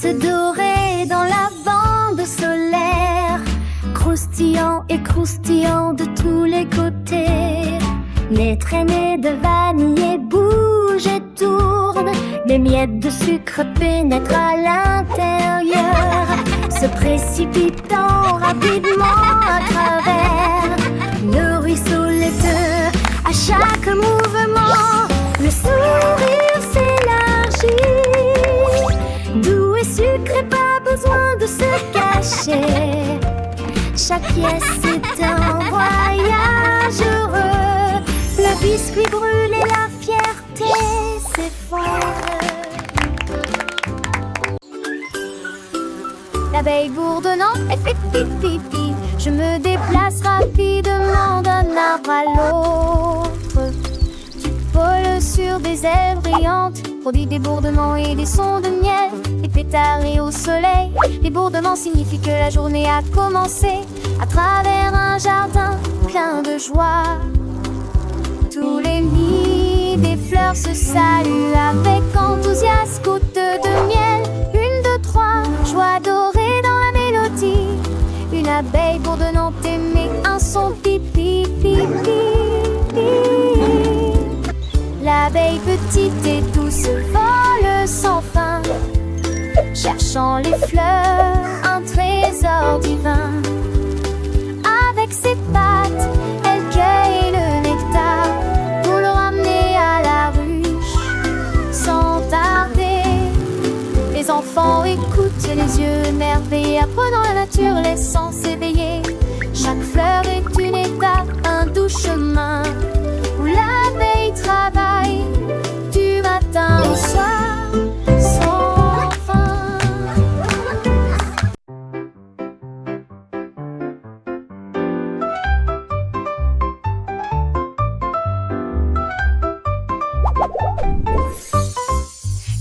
se dorer dans la bande solaire, croustillant et croustillant de tous les côtés. Les traînées de vanille bougent et tournent, les miettes de sucre pénètrent à l'intérieur, se précipitant rapidement à travers le ruisseau laiteux. À chaque mouvement, le sourire s'élargit. Doux et sucré, pas besoin de se cacher. Chaque pièce est un voyage heureux. Le biscuit brûle et la fierté s'effondre. L'abeille bourdonnant, elle fait pipi. Je me déplace rapidement d'un arbre à l'autre. Du pôle sur des ailes brillantes, produit des bourdements et des sons de miel. Les pétards au soleil, les bourdements signifient que la journée a commencé. À travers un jardin plein de joie, tous les nids des fleurs se saluent avec enthousiasme. Gouttes de miel, 1, 2, 3, joie dorée dans la mélodie. Une abeille bourdonnante émet un son pipi, pipi, pipi. L'abeille petite et douce vole sans fin, cherchant les fleurs, un trésor divin. Avec ses pattes, elle cueille le nectar pour le ramener à la ruche sans tarder. Les enfants écoutent les yeux émerveillés, apprenant la nature, laissant s'éveiller. Chaque fleur est une étape, un doux chemin où l'abeille travaille du matin au soir sans fin.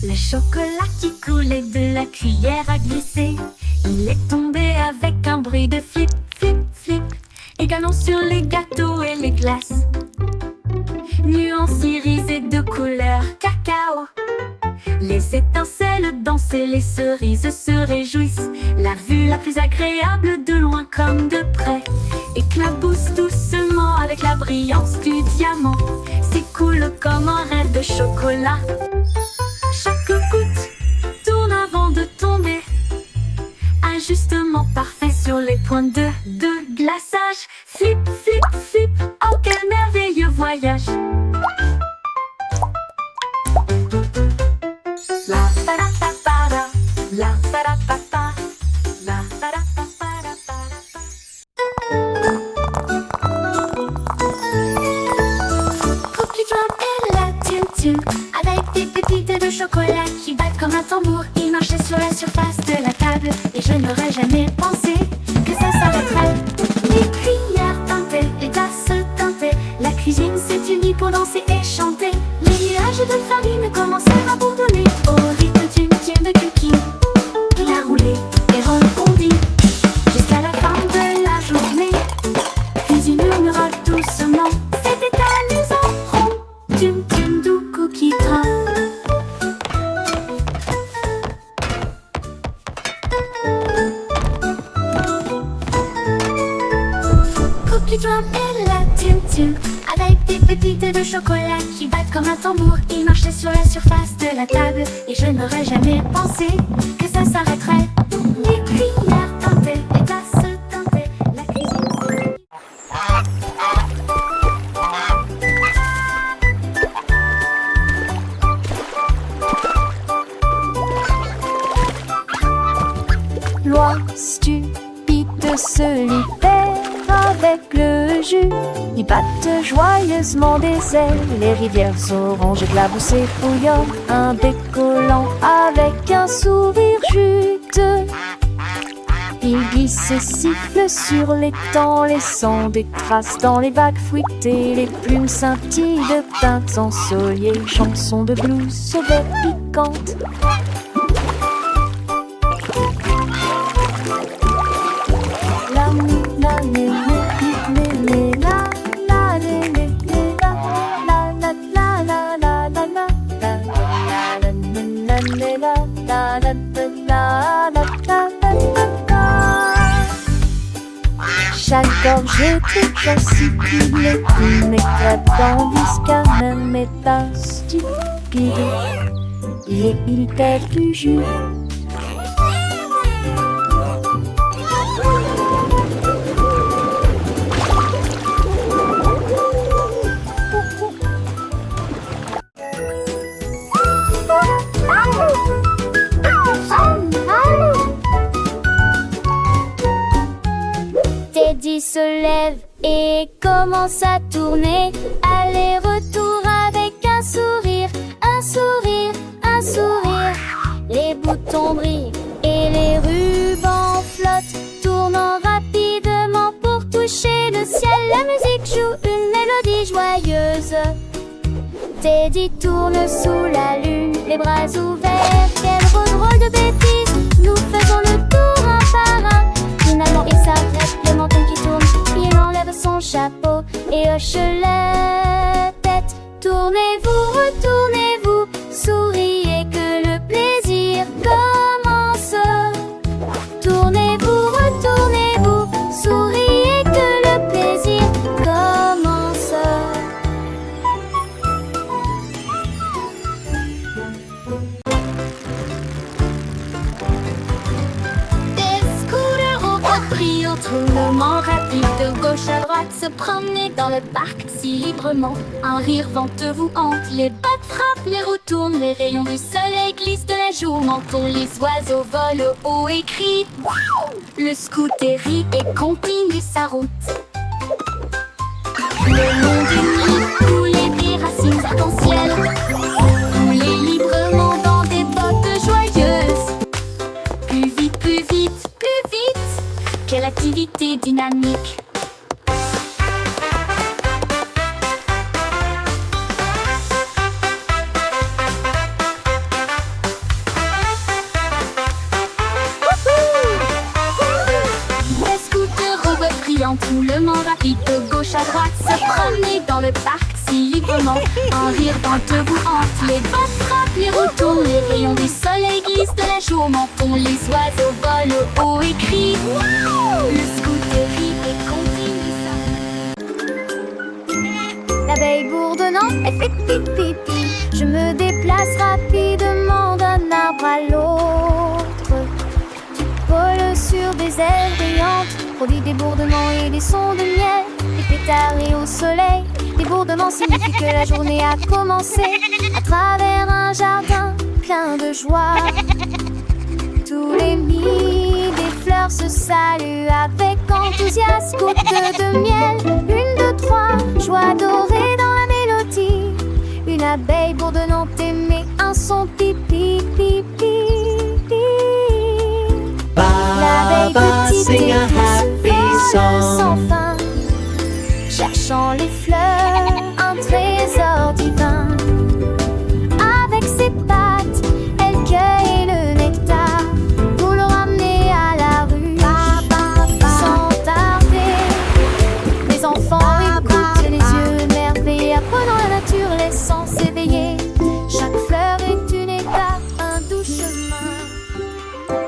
Le chocolat qui coulait de la cuillère à glisser, il est tombé avec un bruit de flip, flip, flip. Également sur les gâteaux et les glaces, nuances irisées de couleur cacao. Les étincelles dansent et les cerises se réjouissent. La vue la plus agréable de loin comme de près éclabousse doucement avec la brillance du diamant. S'écoule comme un rêve de chocolat. Chaque goutte tourne avant de tomber, ajustement parfait sur les points de glaçage. Flip, flip, flip, oh quel merveilleux voyage. La pa da pa pa da, la pa da pa pa, la pa da pa pa da pa da pa. Cookie Drop et la tune avec des pépites de chocolat qui battent comme un tambour. Il marchait sur la surface de la table et je n'aurais jamais pensé que ça s'arrêterait. Les cuillères teintées, les tasses teintées, la cuisine s'est unie pour danser et chanter. Les nuages de farine commencèrent à bourdonner au rythme d'une tune de cookie. Il a roulé et rebondi jusqu'à la fin de la journée. Puis il murmura doucement, c'était amusant. Tune, tune, doux Cookie Drop. Cookie Drop et la tune avec des pépites de chocolat qui battent comme un tambour. Il marchait sur la surface de la table et je n'aurais jamais pensé que ça s'arrêterait. Les cuillères teintées, les tasses teintées, la cuisine. Loi stupide se libère avec le jus. Ils battent joyeusement des ailes. Les rivières oranges éclaboussées bouillonnent. Un bec collant avec un sourire juteux. Ils glissent et sifflent sur l'étang, laissant des traces dans les vagues fruitées. Les plumes scintillent de teintes ensoleillées. Chansons de blues sauvées piquantes. gorgée très classique, il est une éclate d'envie, quand même est insipide. Et il tète du jus. Teddy se lève et commence à tourner, aller-retour avec un sourire, un sourire, un sourire. Les boutons brillent et les rubans flottent, tournant rapidement pour toucher le ciel. La musique joue une mélodie joyeuse. Teddy tourne sous la lune, les bras ouverts. Quel rôle de bêtises, nous faisons le tour un par un. Finalement il s'arrête, le menton qui tourne, il enlève son chapeau et hoche la tête. Tournez-vous, retournez-vous, souriez que le plaisir commence. Tournez-vous, retournez-vous, souriez que le plaisir commence. Tournement rapide de gauche à droite, se promener dans le parc si librement. Un rire venteux hante, les pattes frappent, les roues tournent, les rayons du soleil glissent de la joue au menton, les oiseaux volent haut et crient. Le scooter rit et continue sa route. Le long du nid, couler des racines arc-en-ciel, rouler librement dans des bottes joyeuses. Plus vite, plus vite, plus vite. Quelle activité dynamique! Les scooters aux bottes brillantes, roulement rapide de gauche à droite, se promener dans le parc si librement. Un rire venteux vous hante, les bottes frappent, les roues tournent, les rayons du soleil glissent de la joue au menton, les oiseaux volent haut et crient. Le scooter rit et continue sa. L'abeille bourdonnante, elle fait pipi pipi. Je me déplace rapidement d'un arbre à l'autre. Tu voles sur des ailes brillantes, produis des bourdonnements et des sons de miel. Des pétards et au soleil, des bourdonnements signifient que la journée a commencé. À travers un jardin plein de joie, tous les nids des fleurs se saluent avec enthousiasme. Gouttes de miel, une, deux, trois, joie dorée dans la mélodie. Une abeille bourdonnante émet un son pipi pipi pipi. L'abeille petite et douce vole sans fin, cherchant les fleurs, un trésor divin. Avec ses pattes, elle cueille le nectar pour le ramener à la rue. Sans tarder, les enfants écoutent les yeux émerveillés, apprenant la nature, les sens éveillés. Chaque fleur est une étape, un doux chemin.